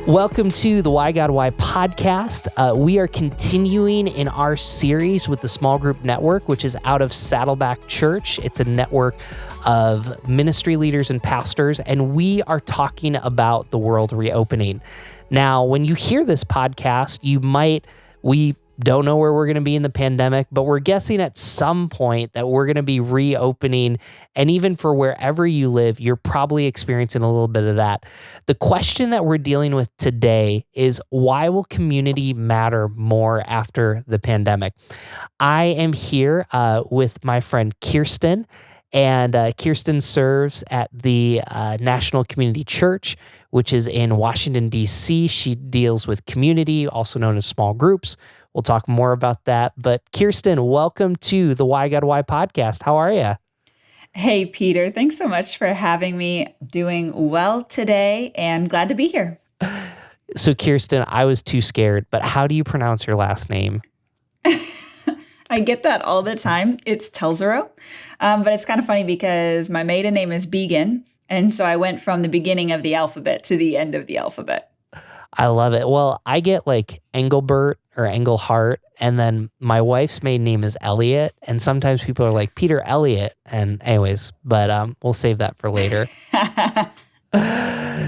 Welcome to the Why God Why podcast. We are continuing in our series with the Small Group Network, which is out of Saddleback Church. It's a network of ministry leaders and pastors, and we are talking about the world reopening. Now, when you hear this podcast, we don't know where we're going to be in the pandemic, but we're guessing at some point that we're going to be reopening. And even for wherever you live, you're probably experiencing a little bit of that. The question that we're dealing with today is, why will community matter more after the pandemic? I am here with my friend Kirsten. And Kirsten serves at the National Community Church, which is in Washington, D.C. She deals with community, also known as small groups. We'll talk more about that. But Kirsten, welcome to the Why God Why podcast. How are you? Hey, Peter. Thanks so much for having me. Doing well today and glad to be here. So Kirsten, I was too scared, but how do you pronounce your last name? I get that all the time. It's Telzero. But it's kind of funny because my maiden name is Began. And so I went from the beginning of the alphabet to the end of the alphabet. I love it. Well, I get like Engelbert or Engelhart, and then my wife's maiden name is Elliot. And sometimes people are like, Peter Elliott. And anyways, but we'll save that for later.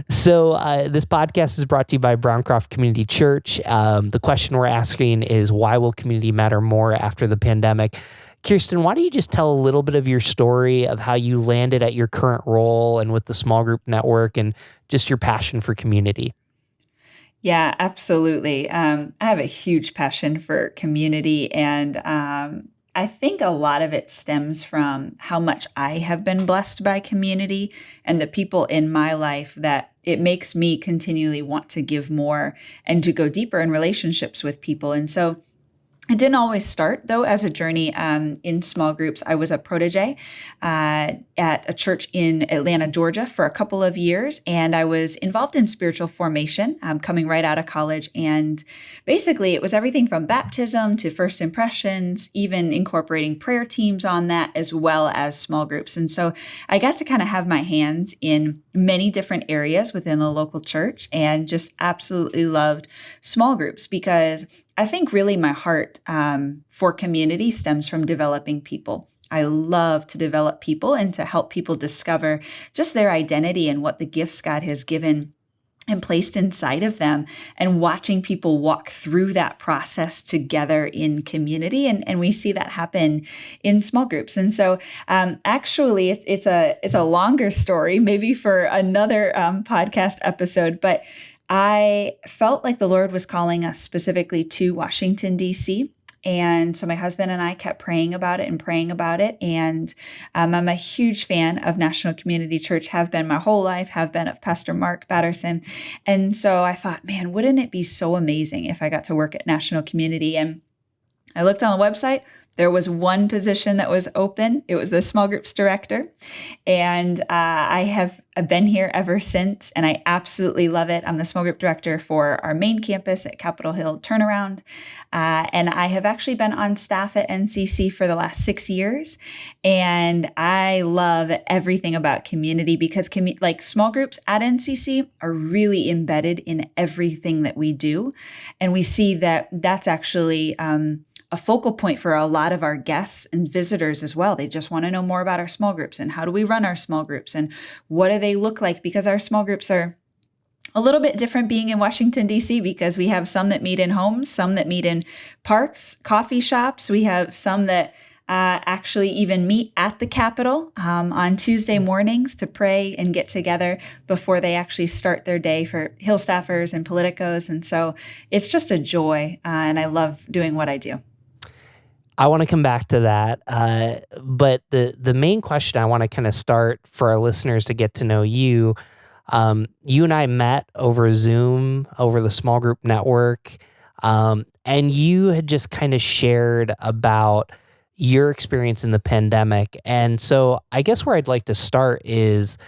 So this podcast is brought to you by Browncroft Community Church. The question we're asking is, why will community matter more after the pandemic? Kirsten, why don't you just tell a little bit of your story of how you landed at your current role and with the small group network and just your passion for community? Yeah, absolutely. I have a huge passion for community, and I think a lot of it stems from how much I have been blessed by community and the people in my life that it makes me continually want to give more and to go deeper in relationships with people. And so it didn't always start, though, as a journey in small groups. I was a protege at a church in Atlanta, Georgia, for a couple of years, and I was involved in spiritual formation coming right out of college. And basically, it was everything from baptism to first impressions, even incorporating prayer teams on that, as well as small groups. And so I got to kind of have my hands in many different areas within the local church and just absolutely loved small groups because I think really my heart for community stems from developing people. I love to develop people and to help people discover just their identity and what the gifts God has given and placed inside of them, and watching people walk through that process together in community. And we see that happen in small groups. And so actually, it's a longer story, maybe for another podcast episode, but I felt like the Lord was calling us specifically to Washington, D.C., and so my husband and I kept praying about it and praying about it. And I'm a huge fan of National Community Church, have been my whole life, have been of Pastor Mark Batterson. And so I thought, man, wouldn't it be so amazing if I got to work at National Community? And I looked on the website. There was one position that was open. It was the small groups director. And I have been here ever since, and I absolutely love it. I'm the small group director for our main campus at Capitol Hill Turnaround. And I have actually been on staff at NCC for the last 6 years. And I love everything about community because small groups at NCC are really embedded in everything that we do. And we see that that's actually a focal point for a lot of our guests and visitors as well. They just want to know more about our small groups and how do we run our small groups and what do they look like, because our small groups are a little bit different being in Washington, D.C., because we have some that meet in homes, some that meet in parks, coffee shops. We have some that actually even meet at the Capitol on Tuesday mornings to pray and get together before they actually start their day for Hill staffers and politicos. And so it's just a joy, and I love doing what I do. I want to come back to that, but the main question I want to kind of start for our listeners to get to know you. You and I met over Zoom, over the small group network, and you had just kind of shared about your experience in the pandemic. And so I guess where I'd like to start is,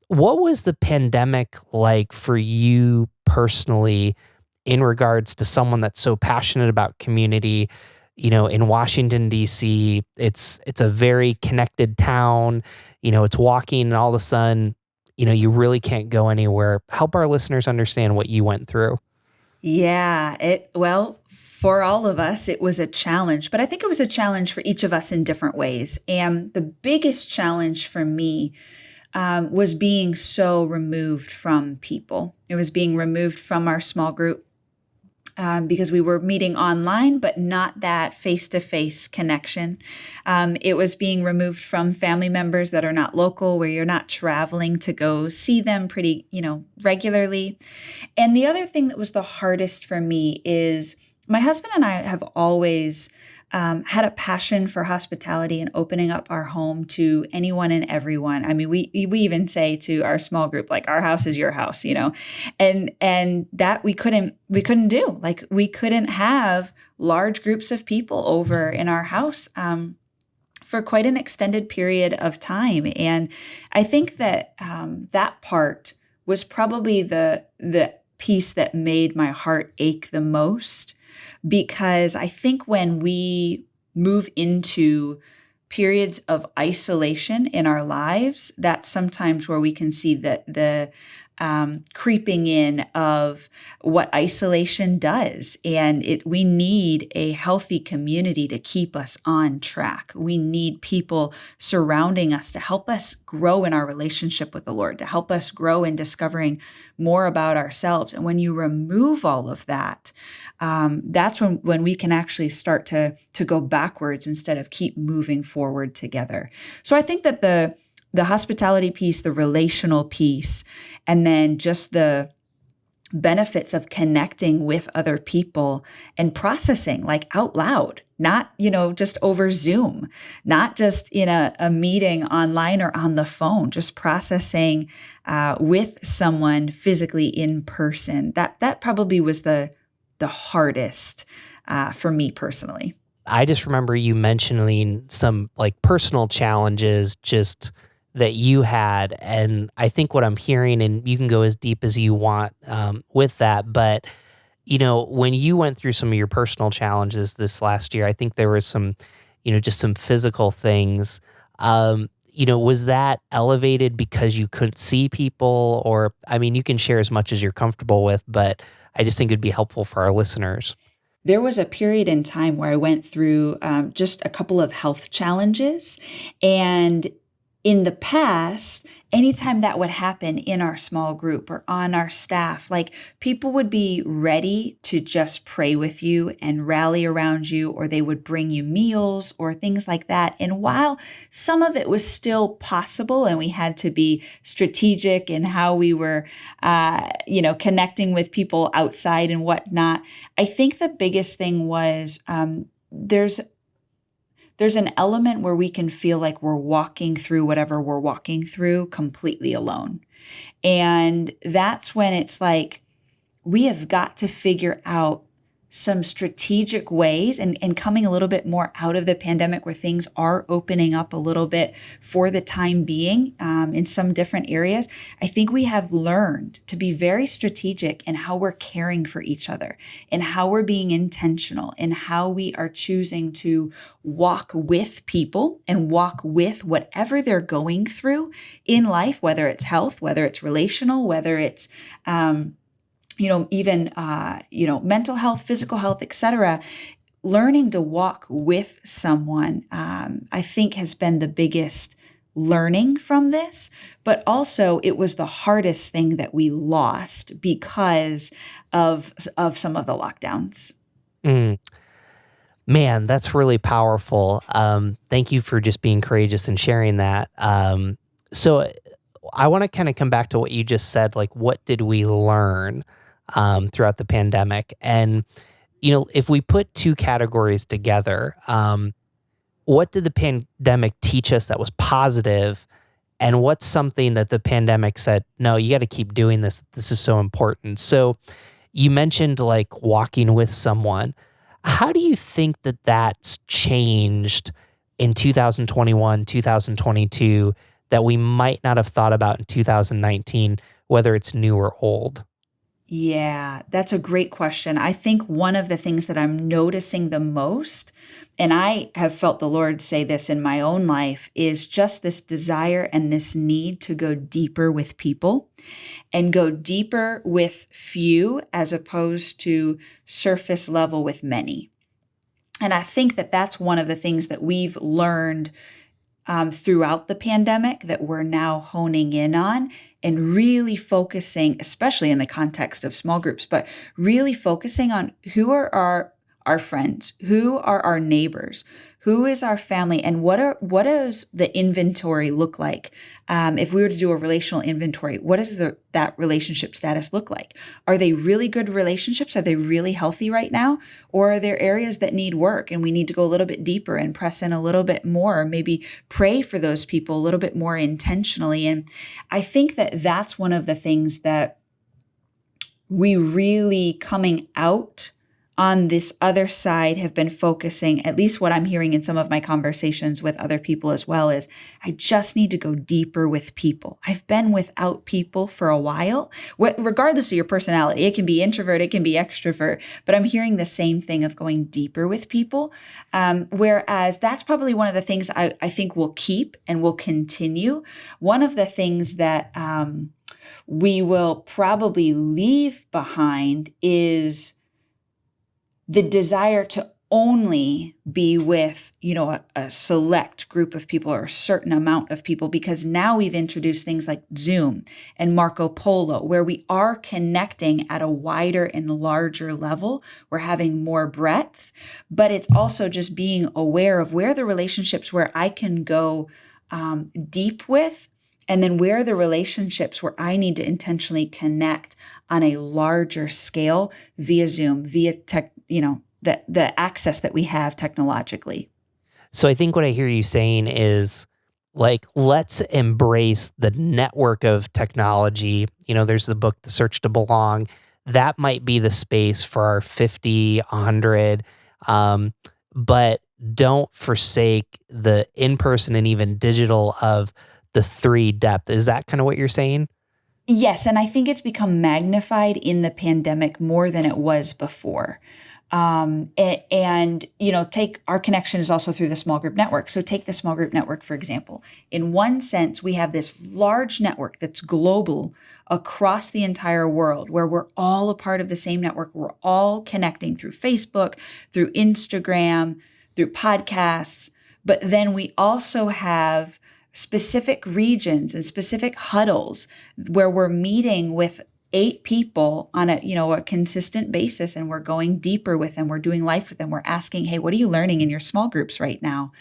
what was the pandemic like for you personally in regards to someone that's so passionate about community? You know, in Washington, D.C., it's a very connected town. You know, it's walking and all of a sudden, you really can't go anywhere. Help our listeners understand what you went through. Yeah, well, for all of us, it was a challenge, but I think it was a challenge for each of us in different ways. And the biggest challenge for me was being so removed from people. It was being removed from our small group because we were meeting online, but not that face-to-face connection. It was being removed from family members that are not local, where you're not traveling to go see them pretty, regularly. And the other thing that was the hardest for me is my husband and I have always had a passion for hospitality and opening up our home to anyone and everyone. I mean, we even say to our small group, like, our house is your house, and that we couldn't do. Like, we couldn't have large groups of people over in our house for quite an extended period of time. And I think that that part was probably the piece that made my heart ache the most. Because I think when we move into periods of isolation in our lives, that's sometimes where we can see the creeping in of what isolation does. And we need a healthy community to keep us on track. We need people surrounding us to help us grow in our relationship with the Lord, to help us grow in discovering more about ourselves. And when you remove all of that, that's when we can actually start to go backwards instead of keep moving forward together. So I think that the hospitality piece, the relational piece, and then just the benefits of connecting with other people and processing, like, out loud, not, just over Zoom, not just in a meeting online or on the phone, just processing with someone physically in person. That probably was the hardest for me personally. I just remember you mentioning some like personal challenges just that you had. And I think what I'm hearing, and you can go as deep as you want with that, but when you went through some of your personal challenges this last year, I think there was some, just some physical things. Was that elevated because you couldn't see people? Or, I mean, you can share as much as you're comfortable with, but I just think it'd be helpful for our listeners. There was a period in time where I went through just a couple of health challenges. And in the past, anytime that would happen in our small group or on our staff, like, people would be ready to just pray with you and rally around you, or they would bring you meals or things like that. And while some of it was still possible and we had to be strategic in how we were, connecting with people outside and whatnot, I think the biggest thing was there's an element where we can feel like we're walking through whatever we're walking through completely alone. And that's when it's like, we have got to figure out some strategic ways and coming a little bit more out of the pandemic where things are opening up a little bit for the time being in some different areas. I think we have learned to be very strategic in how we're caring for each other and how we're being intentional and how we are choosing to walk with people and walk with whatever they're going through in life, whether it's health, whether it's relational, whether it's even mental health, physical health, etc. Learning to walk with someone, I think, has been the biggest learning from this. But also, it was the hardest thing that we lost because of some of the lockdowns. Man, that's really powerful. Thank you for just being courageous and sharing that. So I want to kind of come back to what you just said, like, what did we learn throughout the pandemic? And, if we put two categories together, what did the pandemic teach us that was positive? And what's something that the pandemic said, no, you got to keep doing this. This is so important. So you mentioned like walking with someone. How do you think that that's changed in 2021, 2022 that we might not have thought about in 2019, whether it's new or old? Yeah, that's a great question. I think one of the things that I'm noticing the most, and I have felt the Lord say this in my own life, is just this desire and this need to go deeper with people and go deeper with few as opposed to surface level with many. And I think that that's one of the things that we've learned throughout the pandemic that we're now honing in on and really focusing, especially in the context of small groups, but really focusing on who are our friends, who are our neighbors, who is our family, and what does the inventory look like? If we were to do a relational inventory, what does that relationship status look like? Are they really good relationships? Are they really healthy right now? Or are there areas that need work and we need to go a little bit deeper and press in a little bit more, maybe pray for those people a little bit more intentionally? And I think that that's one of the things that we really coming out on this other side have been focusing, at least what I'm hearing in some of my conversations with other people as well, is I just need to go deeper with people. I've been without people for a while, regardless of your personality. It can be introvert, it can be extrovert, but I'm hearing the same thing of going deeper with people. Whereas that's probably one of the things I think will keep and will continue. One of the things that we will probably leave behind is the desire to only be with, a select group of people or a certain amount of people, because now we've introduced things like Zoom and Marco Polo, where we are connecting at a wider and larger level. We're having more breadth, but it's also just being aware of where the relationships where I can go deep with, and then where are the relationships where I need to intentionally connect on a larger scale via Zoom, via tech, the access that we have technologically. So I think what I hear you saying is like, let's embrace the network of technology. There's the book, The Search to Belong. That might be the space for our 50, 100, but don't forsake the in-person and even digital of the 3 depth. Is that kind of what you're saying? Yes, and I think it's become magnified in the pandemic more than it was before. Take our connection is also through the small group network. So take the small group network, for example. In one sense, we have this large network that's global across the entire world where we're all a part of the same network. We're all connecting through Facebook, through Instagram, through podcasts. But then we also have specific regions and specific huddles where we're meeting with 8 people on a consistent basis, and we're going deeper with them. We're doing life with them. We're asking, hey, what are you learning in your small groups right now?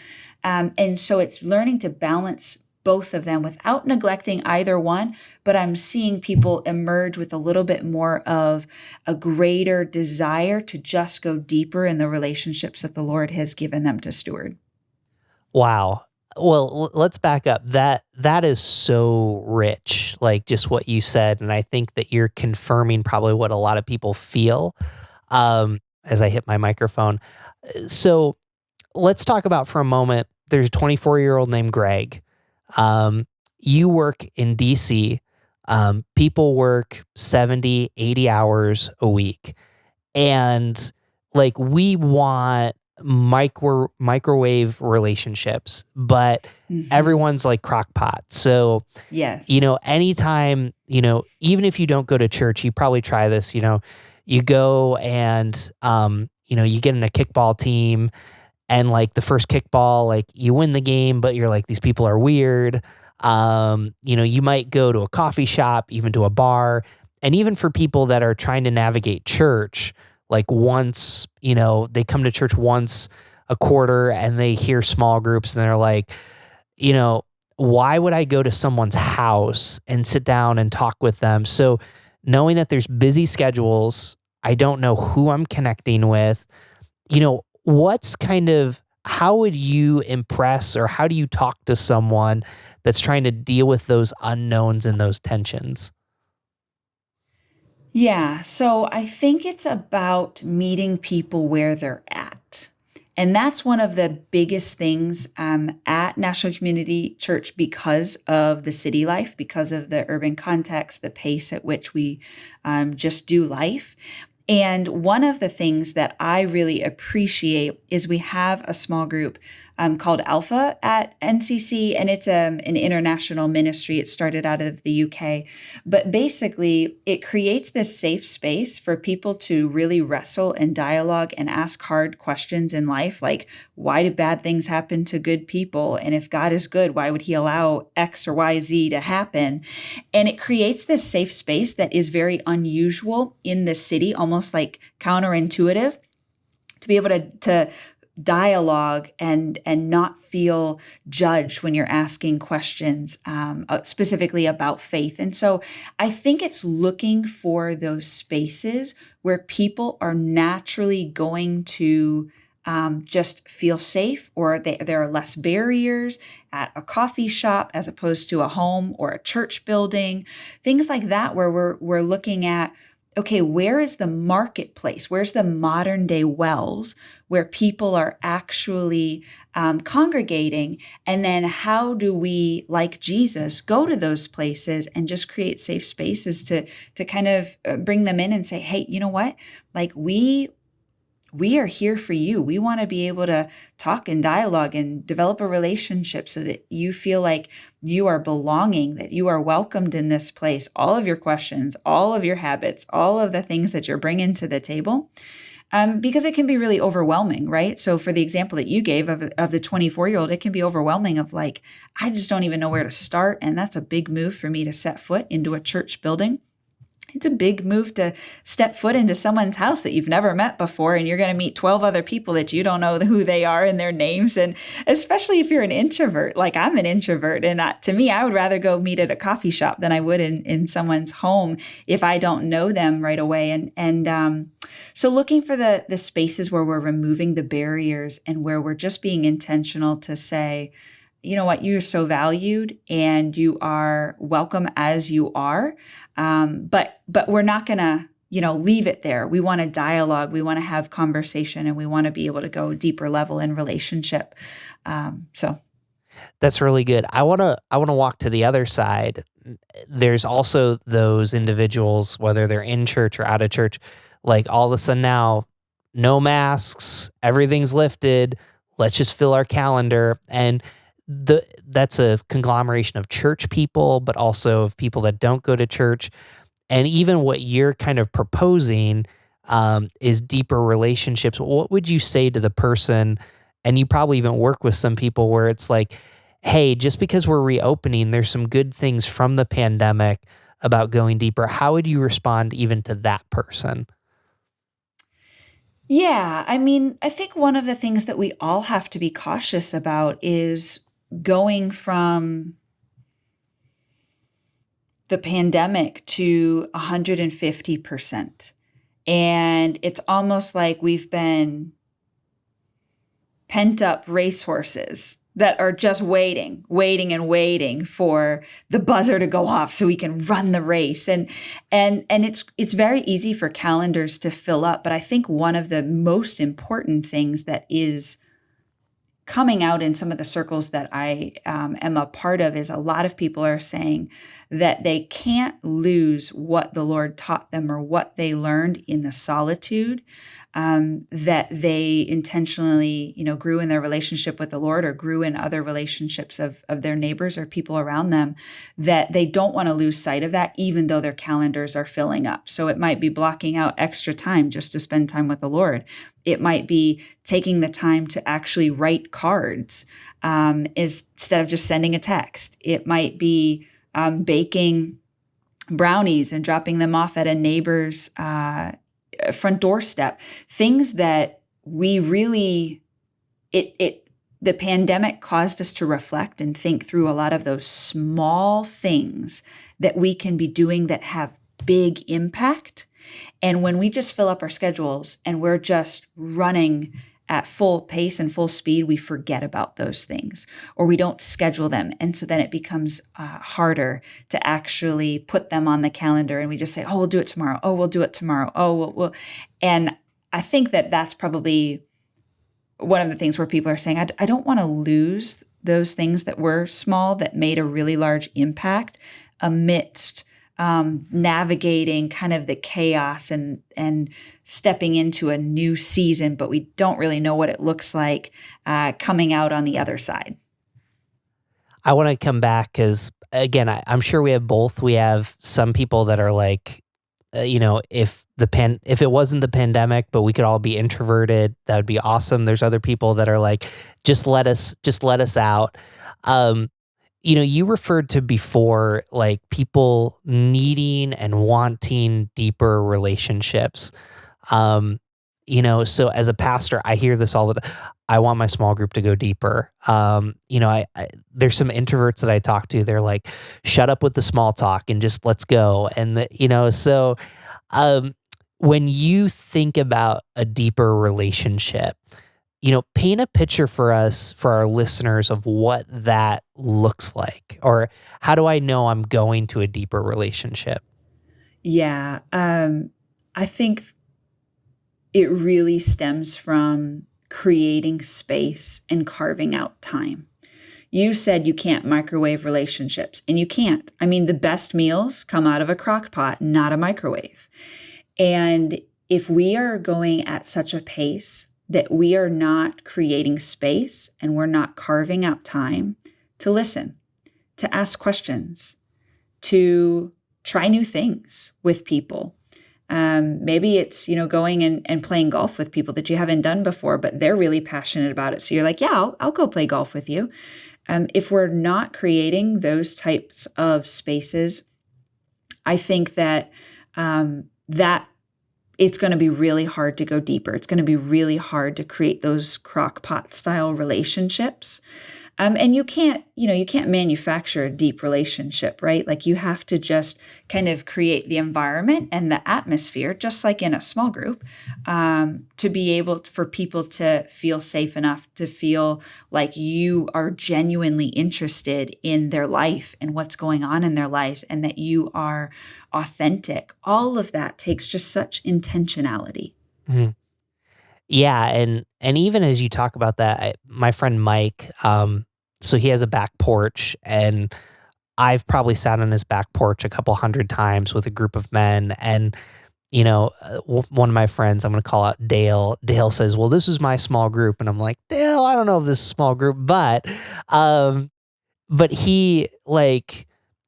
And so it's learning to balance both of them without neglecting either one. But I'm seeing people emerge with a little bit more of a greater desire to just go deeper in the relationships that the Lord has given them to steward. Wow. Well, let's back up. That is so rich, like just what you said, and I think that you're confirming probably what a lot of people feel as I hit my microphone. So let's talk about for a moment. There's a 24-year-old named Greg. You work in DC. People work 70, 80 hours a week, and like we want microwave relationships, but everyone's like crock pot. So, Yes. Anytime, even if you don't go to church, you probably try this, you go and, you get in a kickball team and like the first kickball, like you win the game, but you're like, these people are weird. You might go to a coffee shop, even to a bar. And even for people that are trying to navigate church, like once, they come to church once a quarter and they hear small groups and they're like, why would I go to someone's house and sit down and talk with them? So knowing that there's busy schedules, I don't know who I'm connecting with, how would you impress or how do you talk to someone that's trying to deal with those unknowns and those tensions? Yeah, so I think it's about meeting people where they're at. And that's one of the biggest things at National Community Church because of the city life, because of the urban context, the pace at which we just do life. And one of the things that I really appreciate is we have a small group called Alpha at NCC, and it's an international ministry. It started out of the UK, but basically it creates this safe space for people to really wrestle and dialogue and ask hard questions in life, like why do bad things happen to good people? And if God is good, why would he allow X or Y, Z to happen? And it creates this safe space that is very unusual in the city, almost like counterintuitive, to be able to dialogue and not feel judged when you're asking questions specifically about faith. And so I think it's looking for those spaces where people are naturally going to just feel safe, or there are less barriers at a coffee shop as opposed to a home or a church building, things like that, where we're looking at, okay, where is the marketplace? Where's the modern day Wells where people are actually congregating? And then how do we, like Jesus, go to those places and just create safe spaces to kind of bring them in and say, hey, you know what? Like we are here for you. We want to be able to talk and dialogue and develop a relationship so that you feel like you are belonging, that you are welcomed in this place. All of your questions, all of your habits, all of the things that you're bringing to the table, because it can be really overwhelming, right? So for the example that you gave of the 24-year-old, it can be overwhelming of like, I just don't even know where to start. And that's a big move for me to set foot into a church building. It's a big move to step foot into someone's house that you've never met before, and you're going to meet 12 other people that you don't know who they are and their names. And especially if you're an introvert, like I'm an introvert, and to me, I would rather go meet at a coffee shop than I would in someone's home if I don't know them right away. And so looking for the spaces where we're removing the barriers and where we're just being intentional to say, you know what, you're so valued and you are welcome as you are. But we're not going to, leave it there. We want to dialogue. We want to have conversation, and we want to be able to go deeper level in relationship. So that's really good. I want to walk to the other side. There's also those individuals, whether they're in church or out of church, like all of a sudden now, no masks, everything's lifted. Let's just fill our calendar. And that's a conglomeration of church people, but also of people that don't go to church. And even what you're kind of proposing is deeper relationships. What would you say to the person, and you probably even work with some people where it's like, hey, just because we're reopening, there's some good things from the pandemic about going deeper. How would you respond even to that person? yeah, I mean, I think one of the things that we all have to be cautious about is going from the pandemic to 150%. And it's almost like we've been pent up racehorses that are just waiting and waiting for the buzzer to go off so we can run the race. And it's very easy for calendars to fill up. But I think one of the most important things that is coming out in some of the circles that I am a part of is a lot of people are saying that they can't lose what the Lord taught them or what they learned in the solitude that they intentionally, grew in their relationship with the Lord or grew in other relationships of their neighbors or people around them, that they don't want to lose sight of that, even though their calendars are filling up. So it might be blocking out extra time just to spend time with the Lord. It might be taking the time to actually write cards instead of just sending a text. It might be baking brownies and dropping them off at a neighbor's front doorstep. Things that we really, the pandemic caused us to reflect and think through a lot of those small things that we can be doing that have big impact. And when we just fill up our schedules and we're just running at full pace and full speed, we forget about those things or we don't schedule them. And so then it becomes harder to actually put them on the calendar. And we just say, oh, we'll do it tomorrow. Oh, we'll do it tomorrow. Oh, we'll. And I think that that's probably one of the things where people are saying, I don't want to lose those things that were small that made a really large impact amidst navigating kind of the chaos and stepping into a new season, but we don't really know what it looks like coming out on the other side. I want to come back because, again, I'm sure we have both. We have some people that are like, if it wasn't the pandemic, but we could all be introverted, that would be awesome. There's other people that are like, just let us out. You referred to before, like people needing and wanting deeper relationships. So as a pastor, I hear this all the time. I want my small group to go deeper. There's some introverts that I talk to. They're like, shut up with the small talk and just let's go. And when you think about a deeper relationship, paint a picture for us, for our listeners, of what that looks like, or how do I know I'm going to a deeper relationship? Yeah, I think it really stems from creating space and carving out time. You said you can't microwave relationships, and you can't. I mean, the best meals come out of a crock pot, not a microwave. And if we are going at such a pace that we are not creating space and we're not carving out time to listen, to ask questions, to try new things with people. Maybe it's, going and playing golf with people that you haven't done before, but they're really passionate about it. So you're like, yeah, I'll go play golf with you. If we're not creating those types of spaces, I think that that it's going to be really hard to go deeper. It's going to be really hard to create those crock pot style relationships. And you can't manufacture a deep relationship, right? Like you have to just kind of create the environment and the atmosphere, just like in a small group, to be able for people to feel safe enough to feel like you are genuinely interested in their life and what's going on in their life, and that you are authentic. All of that takes just such intentionality. Mhm. Yeah, and even as you talk about that, my friend Mike, so he has a back porch, and I've probably sat on his back porch a couple hundred times with a group of men. And one of my friends, I'm going to call out Dale. Dale says, "Well, this is my small group," and I'm like, "Dale, I don't know if this is a small group," but he like.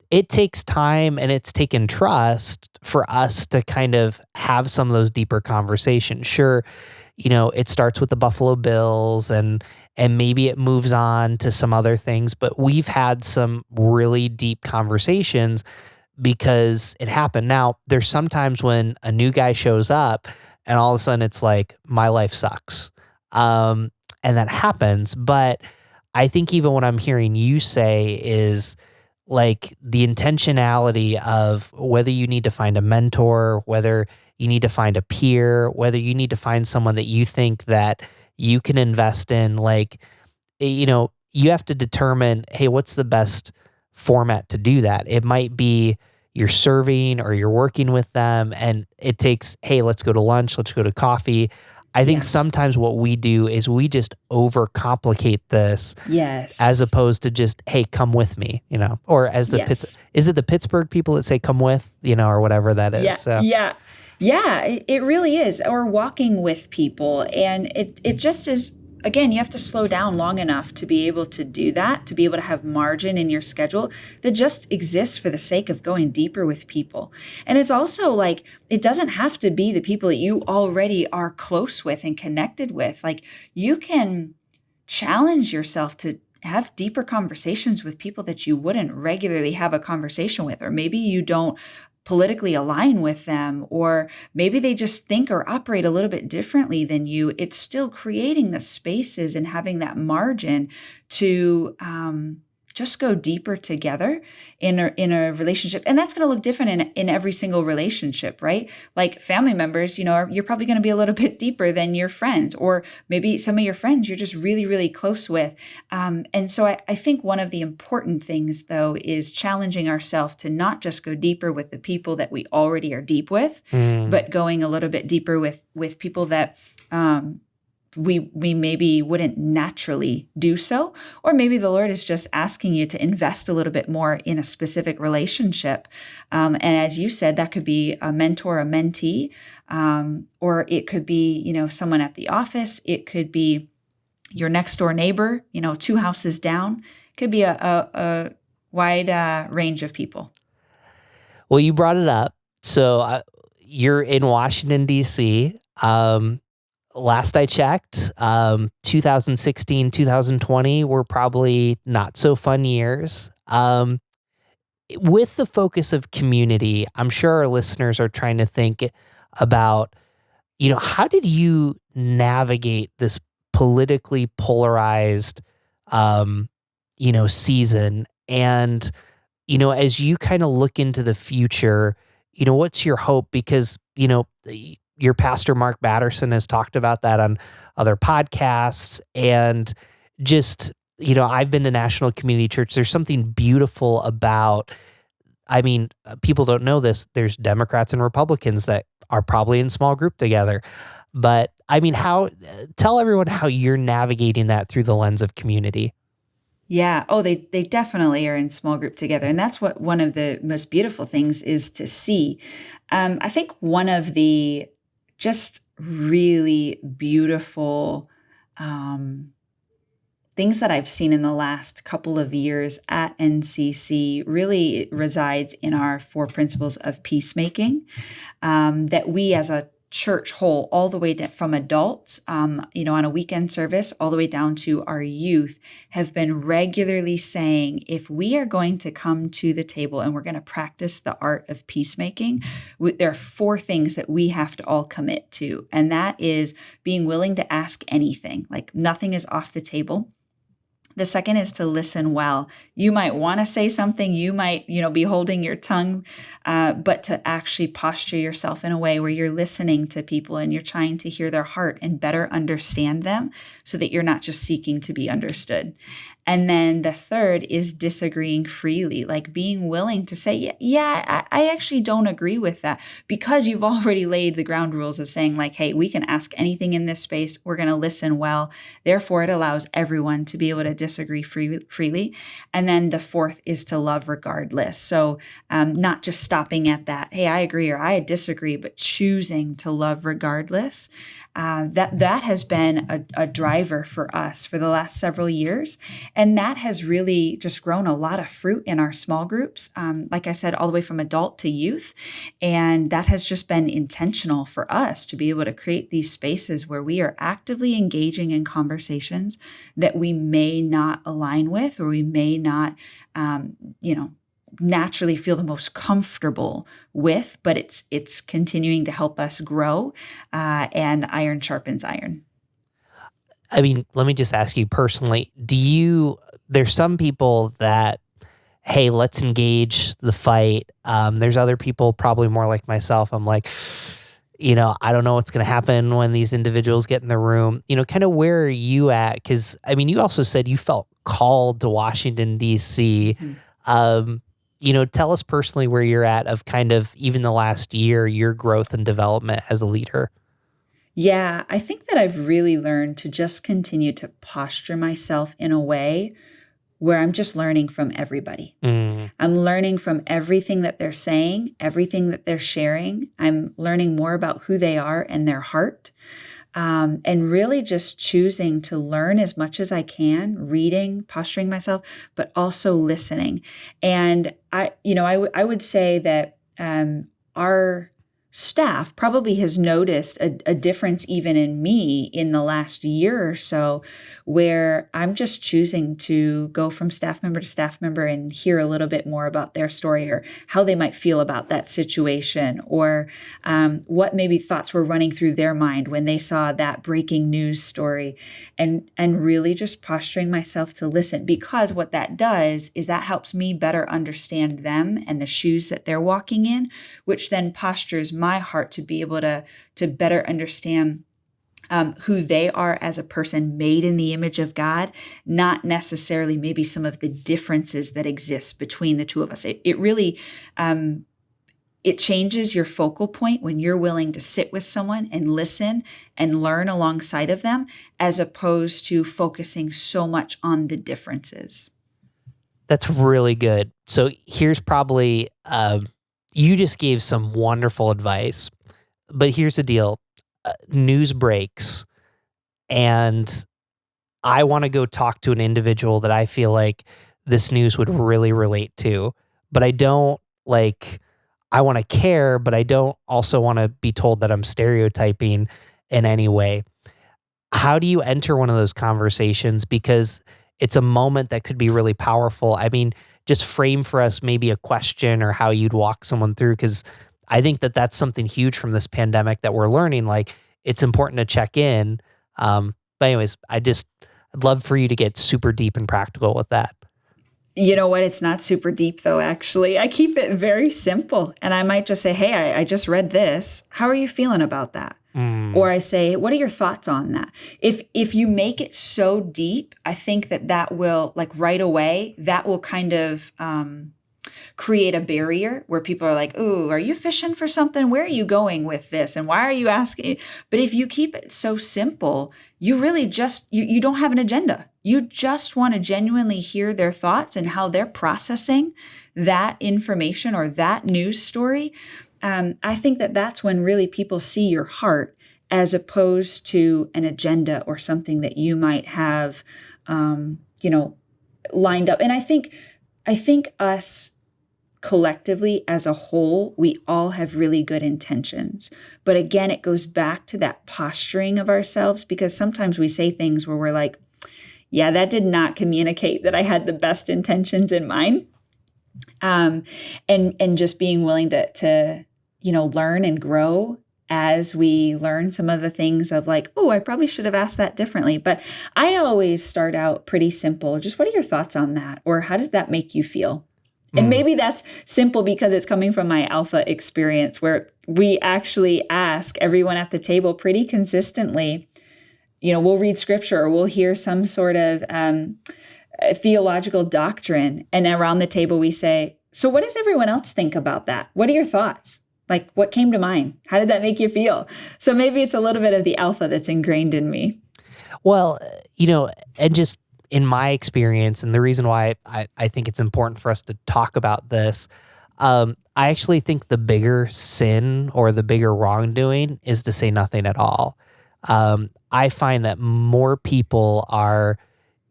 It takes time and it's taken trust for us to kind of have some of those deeper conversations. Sure, it starts with the Buffalo Bills and maybe it moves on to some other things, but we've had some really deep conversations because it happened. Now, there's sometimes when a new guy shows up and all of a sudden it's like, my life sucks. And that happens. But I think even what I'm hearing you say is like the intentionality of whether you need to find a mentor, whether you need to find a peer, whether you need to find someone that you think that you can invest in, you have to determine, hey, what's the best format to do that? It might be you're serving or you're working with them and it takes, hey, let's go to lunch, let's go to coffee. I think sometimes what we do is we just overcomplicate this. Yes. As opposed to just, hey, come with me, or as the is it the Pittsburgh people that say come with, or whatever that is. Yeah. So. Yeah, it really is. Or walking with people. And it just is, again, you have to slow down long enough to be able to do that, to be able to have margin in your schedule that just exists for the sake of going deeper with people. And it's also like, it doesn't have to be the people that you already are close with and connected with. Like you can challenge yourself to have deeper conversations with people that you wouldn't regularly have a conversation with, or maybe you don't politically align with them, or maybe they just think or operate a little bit differently than you. It's still creating the spaces and having that margin to just go deeper together in a relationship. And that's going to look different in every single relationship, right? Like family members, you're probably going to be a little bit deeper than your friends, or maybe some of your friends you're just really, really close with. And so I think one of the important things, though, is challenging ourselves to not just go deeper with the people that we already are deep with, but going a little bit deeper with people that we maybe wouldn't naturally do so, or maybe the Lord is just asking you to invest a little bit more in a specific relationship. And as you said, that could be a mentor, a mentee, or it could be, someone at the office. It could be your next door neighbor, two houses down. It could be a wide range of people. Well, you brought it up. So you're in Washington, D.C. Last I checked, 2016, 2020 were probably not so fun years. With the focus of community, I'm sure our listeners are trying to think about, how did you navigate this politically polarized, season? And, as you kind of look into the future, what's your hope? Because, your pastor, Mark Batterson, has talked about that on other podcasts. And just, I've been to National Community Church. There's something beautiful about, people don't know this. There's Democrats and Republicans that are probably in small group together. But tell everyone how you're navigating that through the lens of community. Yeah. Oh, they definitely are in small group together. And that's what one of the most beautiful things is to see. I think one of the just really beautiful things that I've seen in the last couple of years at NCC really resides in our 4 principles of peacemaking, that we as a church whole, all the way from adults, on a weekend service, all the way down to our youth, have been regularly saying, if we are going to come to the table and we're going to practice the art of peacemaking, there are 4 things that we have to all commit to. And that is being willing to ask anything, like nothing is off the table. The second is to listen well. You might want to say something, you might, be holding your tongue, but to actually posture yourself in a way where you're listening to people and you're trying to hear their heart and better understand them so that you're not just seeking to be understood. And then the third is disagreeing freely, like being willing to say, yeah, I actually don't agree with that, because you've already laid the ground rules of saying like, hey, we can ask anything in this space. We're going to listen well. Therefore, it allows everyone to be able to disagree freely. And then the fourth is to love regardless. So not just stopping at that, hey, I agree or I disagree, but choosing to love regardless. That has been a driver for us for the last several years. And that has really just grown a lot of fruit in our small groups, like I said, all the way from adult to youth. And that has just been intentional for us to be able to create these spaces where we are actively engaging in conversations that we may not align with, or we may not, naturally feel the most comfortable with, but it's continuing to help us grow, and iron sharpens iron. Let me just ask you personally, there's some people that, hey, let's engage the fight. There's other people probably more like myself. I'm like, I don't know what's going to happen when these individuals get in the room, kind of where are you at? Because, you also said you felt called to Washington, D.C. Mm-hmm. Tell us personally where you're at of kind of even the last year, your growth and development as a leader. Yeah, I think that I've really learned to just continue to posture myself in a way where I'm just learning from everybody. I'm learning from everything that they're saying, everything that they're sharing. I'm learning more about who they are and their heart. And really just choosing to learn as much as I can, reading, posturing myself, but also listening. And I would say that our staff probably has noticed a difference even in me in the last year or so, where I'm just choosing to go from staff member to staff member and hear a little bit more about their story or how they might feel about that situation, or what maybe thoughts were running through their mind when they saw that breaking news story, and really just posturing myself to listen, because what that does is that helps me better understand them and the shoes that they're walking in, which then postures my heart to be able to better understand who they are as a person made in the image of God, not necessarily maybe some of the differences that exist between the two of us. It really it changes your focal point when you're willing to sit with someone and listen and learn alongside of them, as opposed to focusing so much on the differences. That's really good. So here's probably, you just gave some wonderful advice, but here's the deal. News breaks, and I want to go talk to an individual that I feel like this news would really relate to, but I don't like, I want to care, but I don't also want to be told that I'm stereotyping in any way. How do you enter one of those conversations? Because it's a moment that could be really powerful. I mean, just frame for us maybe a question or how you'd walk someone through, because I think that that's something huge from this pandemic that we're learning. Like, it's important to check in. But anyways, I'd love for you to get super deep and practical with that. You know what? It's not super deep though, actually. I keep it very simple. And I might just say, hey, I just read this. How are you feeling about that? Or I say, what are your thoughts on that? If you make it so deep, I think that will, like, right away, that will kind of create a barrier where people are like, ooh, are you fishing for something? Where are you going with this? And why are you asking? But if you keep it so simple, you really just, you don't have an agenda. You just want to genuinely hear their thoughts and how they're processing that information or that news story. I think that's when really people see your heart, as opposed to an agenda or something that you might have, lined up. And I think us collectively as a whole, we all have really good intentions. But again, it goes back to that posturing of ourselves, because sometimes we say things where we're like, yeah, that did not communicate that I had the best intentions in mind. And just being willing to learn and grow as we learn some of the things of, like, oh, I probably should have asked that differently. But I always start out pretty simple. Just, what are your thoughts on that? Or how does that make you feel? And maybe that's simple because it's coming from my Alpha experience, where we actually ask everyone at the table pretty consistently. We'll read scripture, or we'll hear some sort of theological doctrine. And around the table we say, so what does everyone else think about that? What are your thoughts? Like, what came to mind? How did that make you feel? So maybe it's a little bit of the Alpha that's ingrained in me. Well, and just in my experience, and the reason why I think it's important for us to talk about this, I actually think the bigger sin or the bigger wrongdoing is to say nothing at all. I find that more people are,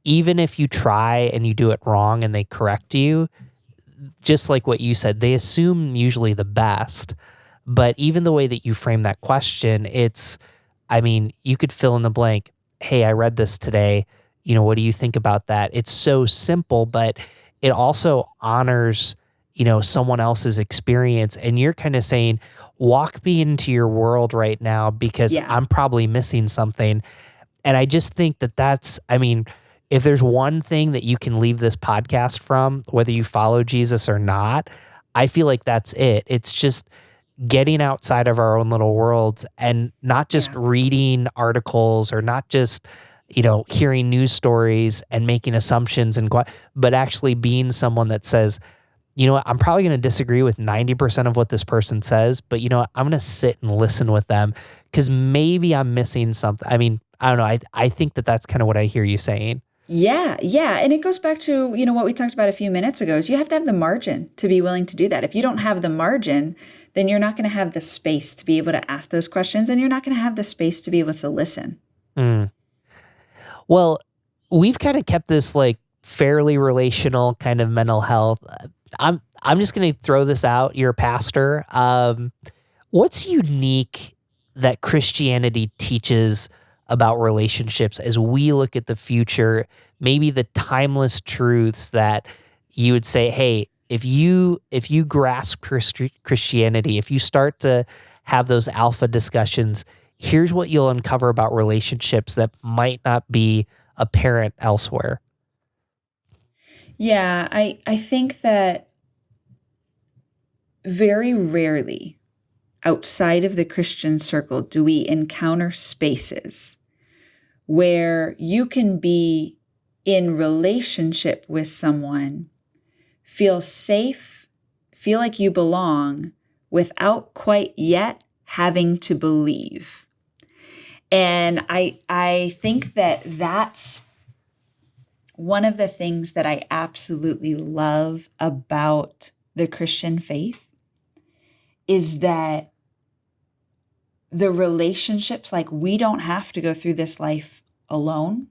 even if you try and you do it wrong and they correct you, just like what you said, they assume usually the best. But even the way that you frame that question, you could fill in the blank. Hey, I read this today. What do you think about that? It's so simple, but it also honors, someone else's experience. And you're kind of saying, walk me into your world right now, because I'm probably missing something. And I just think if there's one thing that you can leave this podcast from, whether you follow Jesus or not, I feel like that's it. It's just getting outside of our own little worlds and not just reading articles, or not just, hearing news stories and making assumptions, but actually being someone that says, I'm probably going to disagree with 90% of what this person says, but I'm going to sit and listen with them, because maybe I'm missing something. I don't know. I think that's kind of what I hear you saying. Yeah. And it goes back to, what we talked about a few minutes ago, is you have to have the margin to be willing to do that. If you don't have the margin, then you're not going to have the space to be able to ask those questions, and you're not going to have the space to be able to listen. Well, we've kind of kept this like fairly relational kind of mental health. I'm just going to throw this out. You're a pastor. What's unique that Christianity teaches about relationships as we look at the future? Maybe the timeless truths that you would say, hey, if you grasp Christianity, if you start to have those Alpha discussions, here's what you'll uncover about relationships that might not be apparent elsewhere. Yeah, I think that very rarely outside of the Christian circle do we encounter spaces where you can be in relationship with someone, feel safe, feel like you belong, without quite yet having to believe. And I think that that's one of the things that I absolutely love about the Christian faith is that the relationships, like we don't have to go through this life alone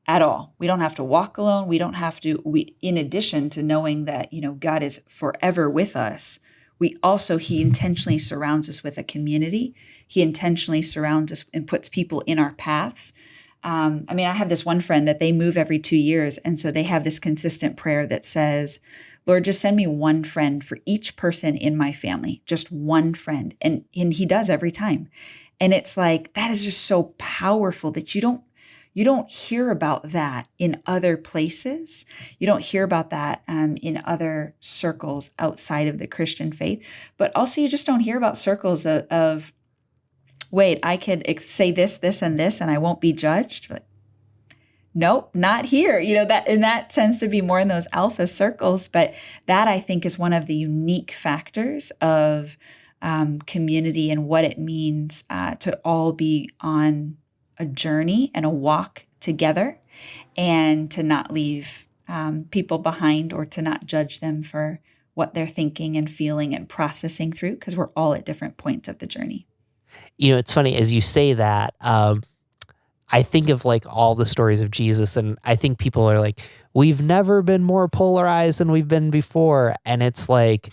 at all. We don't have to walk alone. We don't have to, in addition to knowing that, God is forever with us, he intentionally surrounds us with a community. He intentionally surrounds us and puts people in our paths. I have this one friend that they move every 2 years. And so they have this consistent prayer that says, Lord, just send me one friend for each person in my family, just one friend. And he does every time. And it's like, that is just so powerful that you don't hear about that in other places. You don't hear about that in other circles outside of the Christian faith. But also you just don't hear about circles of wait, I could say this, this, and this, and I won't be judged. But nope, not here. That tends to be more in those alpha circles. But that I think is one of the unique factors of community and what it means to all be on a journey and a walk together, and to not leave people behind or to not judge them for what they're thinking and feeling and processing through, because we're all at different points of the journey. It's funny as you say that. I think of like all the stories of Jesus, and I think people are like, we've never been more polarized than we've been before. And it's like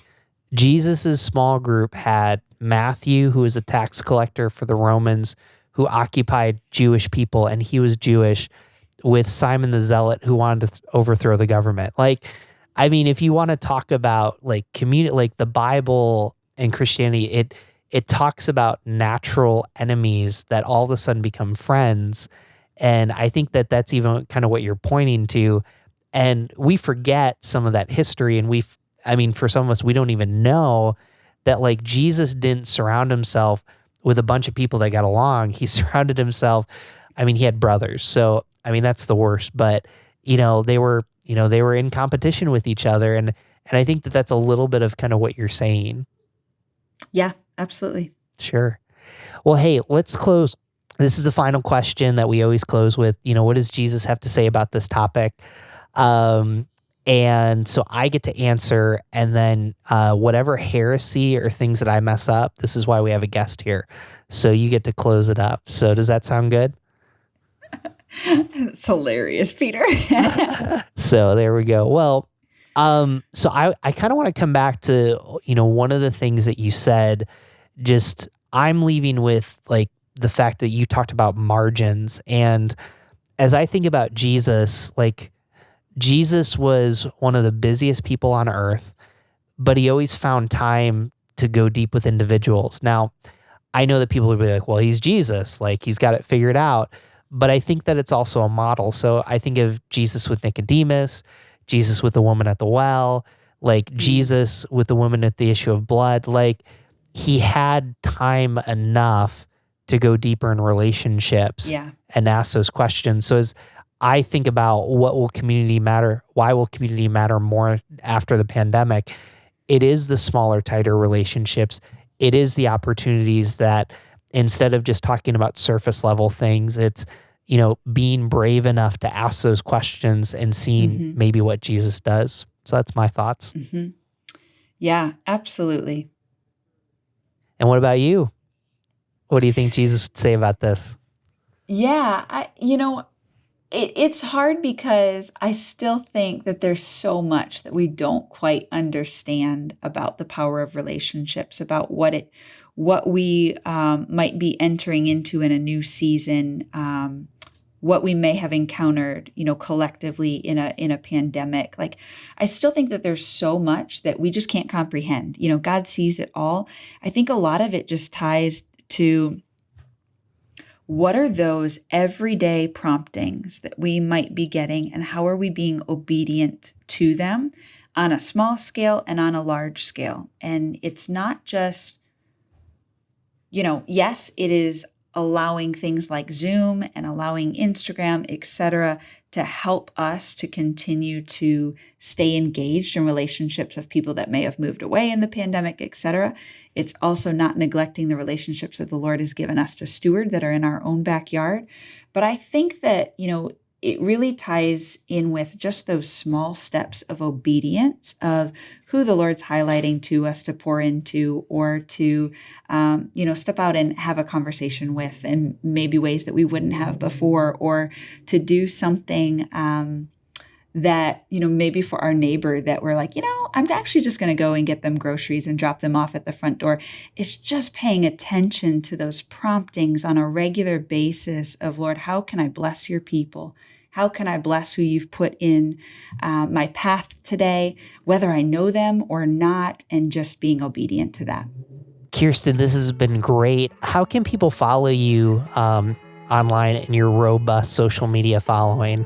Jesus's small group had Matthew, who was a tax collector for the Romans, who occupied Jewish people, and he was Jewish, with Simon the Zealot, who wanted to overthrow the government. If you want to talk about like community, like the Bible and Christianity, it talks about natural enemies that all of a sudden become friends. And I think that that's even kind of what you're pointing to. And we forget some of that history. And for some of us, we don't even know that like Jesus didn't surround himself with a bunch of people that got along. He surrounded himself. He had brothers. So, that's the worst, but they were in competition with each other. And I think that that's a little bit of kind of what you're saying. Yeah, absolutely. Sure. Well, hey, let's close. This is the final question that we always close with. What does Jesus have to say about this topic? And so I get to answer, and then whatever heresy or things that I mess up, this is why we have a guest here. So you get to close it up. So does that sound good? It's hilarious, Peter. So there we go. Well, so I kind of want to come back to, one of the things that you said, just I'm leaving with like the fact that you talked about margins. And as I think about Jesus, like Jesus was one of the busiest people on earth, but he always found time to go deep with individuals. Now, I know that people would be like, well, he's Jesus, like he's got it figured out. But I think that it's also a model. So I think of Jesus with Nicodemus, Jesus with the woman at the well, like Jesus with the woman at the issue of blood. Like he had time enough to go deeper in relationships and ask those questions. So as I think about why will community matter more after the pandemic, it is the smaller, tighter relationships. It is the opportunities that instead of just talking about surface level things, it's, being brave enough to ask those questions and seeing maybe what Jesus does. So that's my thoughts. Mm-hmm. Yeah, absolutely. And what about you? What do you think Jesus would say about this? Yeah, it's hard because I still think that there's so much that we don't quite understand about the power of relationships, about what we might be entering into in a new season, what we may have encountered, collectively in a pandemic. Like, I still think that there's so much that we just can't comprehend. God sees it all. I think a lot of it just ties to what are those everyday promptings that we might be getting, and how are we being obedient to them on a small scale and on a large scale? And it's not just, yes, it is allowing things like Zoom and allowing Instagram, etc., to help us to continue to stay engaged in relationships of people that may have moved away in the pandemic, etc. It's also not neglecting the relationships that the Lord has given us to steward that are in our own backyard. But I think that, it really ties in with just those small steps of obedience of who the Lord's highlighting to us to pour into, or to, step out and have a conversation with, and maybe ways that we wouldn't have before, or to do something that, maybe for our neighbor that we're like, I'm actually just going to go and get them groceries and drop them off at the front door. It's just paying attention to those promptings on a regular basis of, Lord, how can I bless your people? How can I bless who you've put in my path today, whether I know them or not, and just being obedient to that. Kirsten, this has been great. How can people follow you online in your robust social media following?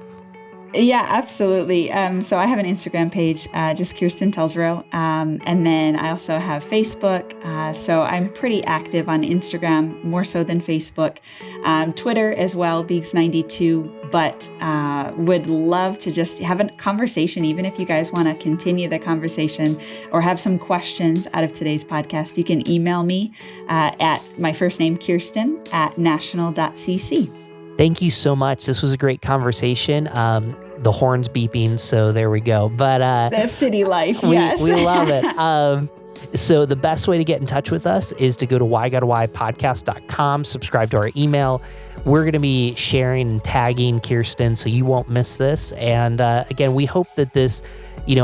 Yeah, absolutely. So I have an Instagram page, just Kirsten Telsrow. And then I also have Facebook. So I'm pretty active on Instagram, more so than Facebook. Twitter as well, Beegs92. But would love to just have a conversation, even if you guys want to continue the conversation or have some questions out of today's podcast. You can email me at my first name, Kirsten, @national.cc. Thank you so much. This was a great conversation. The horn's beeping, so there we go. But the city life, yes. We love it. So the best way to get in touch with us is to go to whygodwhypodcast.com, subscribe to our email. We're going to be sharing and tagging Kirsten, so you won't miss this. And again, we hope that this,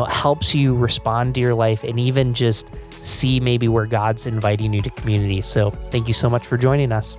helps you respond to your life and even just see maybe where God's inviting you to community. So thank you so much for joining us.